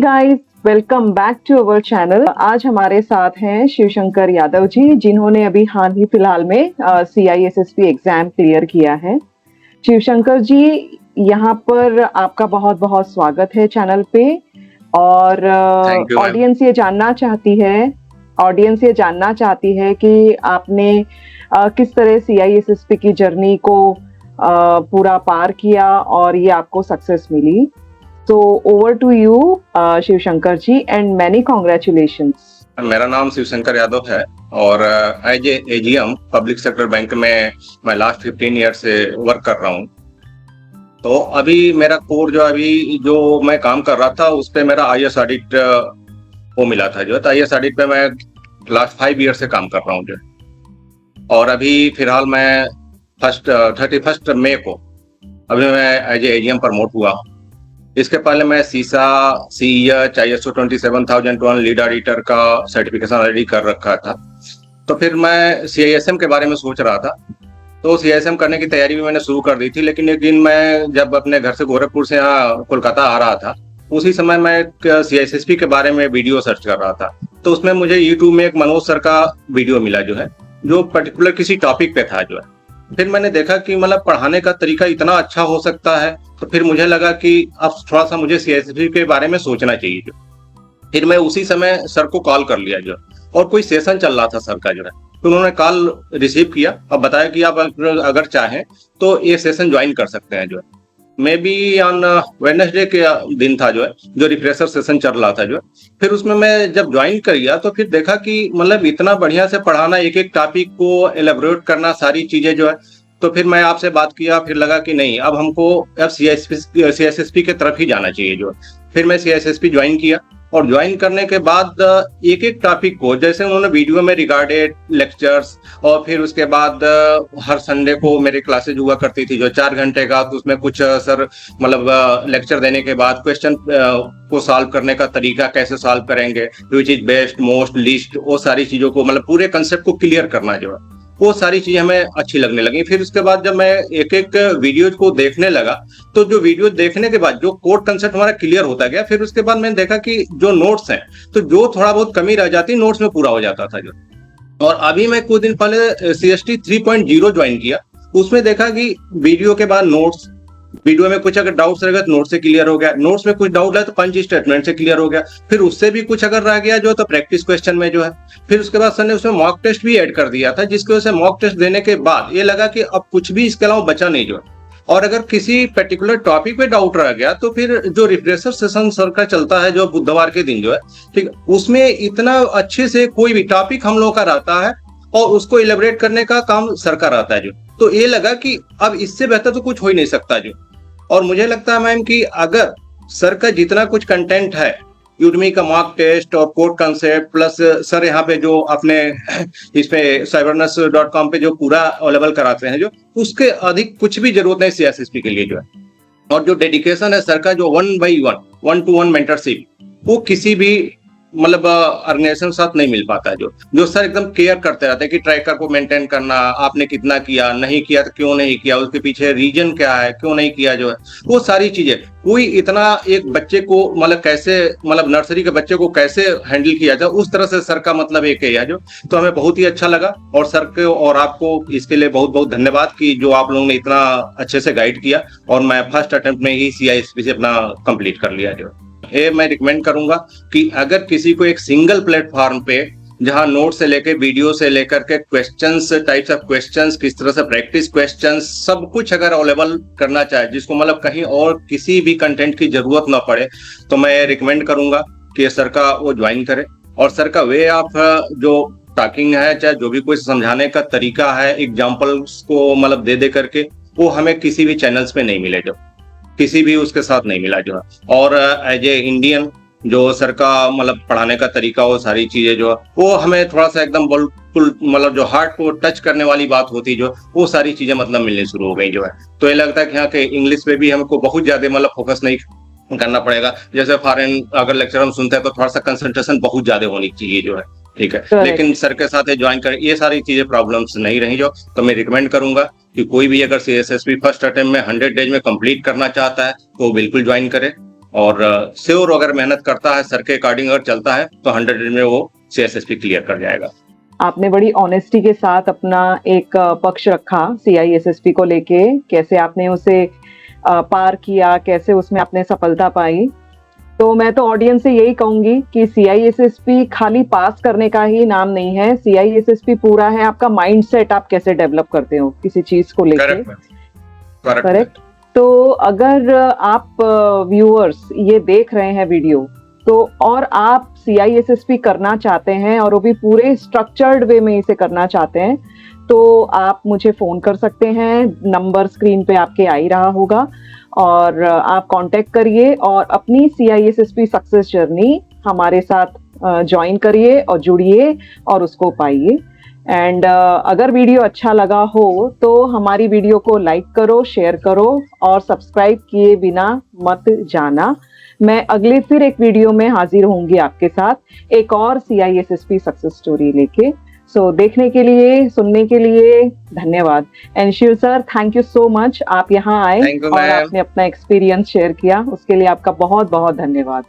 Guys, welcome back to our channel. आज हमारे साथ हैं शिवशंकर यादव जी, जिन्होंने अभी हाल ही फिलहाल में CISSP एग्जाम क्लियर किया है। शिवशंकर जी, यहाँ पर आपका बहुत बहुत स्वागत है चैनल पे। और थैंक यू मैम। ऑडियंस ये जानना चाहती है कि आपने किस तरह CISSP की जर्नी को पूरा पार किया और ये आपको सक्सेस मिली। So over to you, Shivshankar ji, and many congratulations. मेरा नाम शिवशंकर यादव है और as a AGM public sector bank में मैं लास्ट 15 ईयर से वर्क कर रहा हूँ। तो अभी मेरा कोर जो मैं काम कर रहा था उस पे मेरा IS ऑडिट वो मिला था जो है। IS ऑडिट पे मैं लास्ट 5 ईयर से काम कर रहा हूँ जो। और अभी फिलहाल मैं 31 मई को अभी मैं एज ए AGM प्रमोट हुआ हूँ। इसके पहले मैं सीसा CEH ISO 27001 लीड ऑडिटर का सर्टिफिकेशन ऑलरेडी कर रखा था। तो फिर मैं CISM के बारे में सोच रहा था, तो CISM करने की तैयारी भी मैंने शुरू कर दी थी। लेकिन एक दिन मैं जब अपने घर से गोरखपुर से यहाँ कोलकाता आ रहा था, उसी समय मैं CISSP के बारे में वीडियो सर्च कर रहा था। तो उसमें मुझे YouTube में एक मनोज सर का वीडियो मिला जो है, जो पर्टिकुलर किसी टॉपिक पे था जो है। फिर मैंने देखा कि मतलब पढ़ाने का तरीका इतना अच्छा हो सकता है। तो फिर मुझे लगा कि अब थोड़ा सा मुझे CISSP के बारे में सोचना चाहिए जो। फिर मैं उसी समय सर को कॉल कर लिया जो, और कोई सेशन चल रहा था सर का जो है। तो उन्होंने कॉल रिसीव किया और बताया कि आप अगर चाहें तो ये सेशन ज्वाइन कर सकते हैं जो है। मे बी ऑन वेडनेसडे के दिन था जो है, जो रिफ्रेशर सेशन चल रहा था जो है। फिर उसमें मैं जब ज्वाइन कर गया तो फिर देखा कि मतलब इतना बढ़िया से पढ़ाना, एक एक टॉपिक को एलेबोरेट करना, सारी चीजें जो है। तो फिर मैं आपसे बात किया, फिर लगा कि नहीं, अब हमको CISSP के तरफ ही जाना चाहिए जो। फिर मैं CISSP ज्वाइन किया और ज्वाइन करने के बाद एक एक टॉपिक को, जैसे उन्होंने वीडियो में रिगार्डेड लेक्चर्स, और फिर उसके बाद हर संडे को मेरी क्लासेज हुआ करती थी जो 4 घंटे का। तो उसमें कुछ सर मतलब लेक्चर देने के बाद क्वेश्चन को सॉल्व करने का तरीका, कैसे सॉल्व करेंगे, which is best, most, least, वो सारी चीजों को मतलब पूरे कंसेप्ट को क्लियर करना जो है, वो सारी चीजें हमें अच्छी लगने लगी। फिर उसके बाद जब मैं एक एक वीडियो को देखने लगा, तो जो वीडियो देखने के बाद जो कोड कंसेप्ट हमारा क्लियर होता गया, फिर उसके बाद मैंने देखा कि जो नोट्स हैं, तो जो थोड़ा बहुत कमी रह जाती नोट्स में पूरा हो जाता था जो। और अभी मैं कुछ दिन पहले CST 3.0 ज्वाइन किया। उसमें देखा कि वीडियो के बाद नोट्स, वीडियो में कुछ अगर डाउट्स रहेगा तो नोट से क्लियर हो गया, नोट्स में कुछ डाउट है तो पंच स्टेटमेंट से क्लियर हो गया, फिर उससे भी कुछ अगर रह गया जो तो प्रैक्टिस क्वेश्चन में जो है। फिर उसके बाद सर ने उसमें मॉक टेस्ट भी ऐड कर दिया था, जिसकी वजह से मॉक टेस्ट देने के बाद ये लगा कि अब कुछ भी इसके अलावा बचा नहीं जो है। और अगर किसी पर्टिकुलर टॉपिक पे डाउट रह गया तो फिर जो रिफ्रेशर सेशन सर का चलता है जो बुधवार के दिन जो है, ठीक, उसमें इतना अच्छे से कोई भी टॉपिक हम लोग का रहता है और उसको इलेबोरेट करने का काम सर का रहता है जो। तो ये लगा कि अब इससे बेहतर तो कुछ हो ही नहीं सकता जो। और मुझे लगता है मैम कि अगर सर का जितना कुछ कंटेंट है, यूडमी का मॉक टेस्ट और कोड कंसेप्ट, प्लस सर यहाँ पे जो अपने इस पे cybernus.com पे जो पूरा अवेलेबल कराते हैं जो, उसके अधिक कुछ भी जरूरत नहीं CISSP के लिए जो है। और जो डेडिकेशन है सर का, जो 1-by-1 मेंटरशिप, वो किसी भी मतलब ऑर्गेनाइजेशन के साथ नहीं मिल पाता है जो सर एकदम केयर करते रहते हैं कि ट्रैकर को मेंटेन करना, आपने कितना किया, नहीं किया तो क्यों नहीं किया, उसके पीछे रीजन क्या है, क्यों नहीं किया जो है, वो सारी चीजें। कोई इतना एक बच्चे को मतलब कैसे, मतलब नर्सरी के बच्चे को कैसे हैंडल किया जाए, उस तरह से सर का मतलब एक है जो। तो हमें बहुत ही अच्छा लगा, और सर के और आपको इसके लिए बहुत बहुत धन्यवाद कि जो आप लोगों ने इतना अच्छे से गाइड किया। और मैं फर्स्ट अटेम्प्ट में ही CISSP से अपना कंप्लीट कर लिया जो। ये मैं रिकमेंड करूंगा कि अगर किसी को एक सिंगल प्लेटफॉर्म पे, जहां नोट से लेकर वीडियो से लेकर के क्वेश्चंस, टाइप्स ऑफ क्वेश्चंस, किस तरह से प्रैक्टिस क्वेश्चंस, सब कुछ अगर अवेलेबल करना चाहे, जिसको मतलब कहीं और किसी भी कंटेंट की जरूरत ना पड़े, तो मैं रिकमेंड करूंगा कि सर का वो ज्वाइन करे। और सर का वे ऑफ जो टॉकिंग है, चाहे जो भी कुछ समझाने का तरीका है, एग्जाम्पल्स को मतलब दे करके, वो हमें किसी भी चैनल्स पे नहीं मिले जो, किसी भी उसके साथ नहीं मिला जो है। और एज ए इंडियन जो सर का मतलब पढ़ाने का तरीका, वो सारी चीजें जो, वो हमें थोड़ा सा एकदम बिल्कुल मतलब जो हार्ट को टच करने वाली बात होती जो, वो सारी चीजें मतलब मिलनी शुरू हो गई जो है। तो ये लगता है कि यहाँ के इंग्लिश पे भी हमको बहुत ज्यादा मतलब फोकस नहीं करना पड़ेगा। जैसे फॉरेन अगर लेक्चर हम सुनते हैं तो थोड़ा सा कंसंट्रेशन बहुत ज्यादा होनी चाहिए जो है, ठीक है। लेकिन सर के साथ ज्वाइन करें, ये सारी चीजें प्रॉब्लम्स नहीं रही जो। तो मैं रिकमेंड करूंगा कि कोई भी अगर CISSP फर्स्ट अटेम्प्ट में 100 डेज में कंप्लीट करना चाहता है तो बिल्कुल ज्वाइन करे। और श्योर अगर मेहनत करता है सर के अकॉर्डिंग अगर चलता है तो 100 दिन में वो CISSP क्लियर कर जाएगा। आपने बड़ी ऑनेस्टी के साथ अपना एक पक्ष रखा CISSP को लेके, कैसे आपने उसे पार किया, कैसे उसमें आपने सफलता पाई। तो मैं तो ऑडियंस से यही कहूंगी कि CISSP खाली पास करने का ही नाम नहीं है, CISSP पूरा है आपका माइंडसेट, आप कैसे डेवलप करते हो किसी चीज को लेके। करेक्ट। तो अगर आप व्यूअर्स ये देख रहे हैं वीडियो, तो और आप CISSP करना चाहते हैं और वो भी पूरे स्ट्रक्चर्ड वे में इसे करना चाहते हैं, तो आप मुझे फोन कर सकते हैं, नंबर स्क्रीन पे आपके आ ही रहा होगा, और आप कांटेक्ट करिए और अपनी CISSP सक्सेस जर्नी हमारे साथ ज्वाइन करिए और जुड़िए और उसको पाइए। एंड अगर वीडियो अच्छा लगा हो तो हमारी वीडियो को लाइक करो, शेयर करो और सब्सक्राइब किए बिना मत जाना। मैं अगले फिर एक वीडियो में हाजिर होंगी आपके साथ एक और CISSP सक्सेस स्टोरी लेके। सो देखने के लिए, सुनने के लिए धन्यवाद। And Shiv sir, thank you so much, आप यहाँ आए और आपने अपना एक्सपीरियंस शेयर किया, उसके लिए आपका बहुत बहुत धन्यवाद।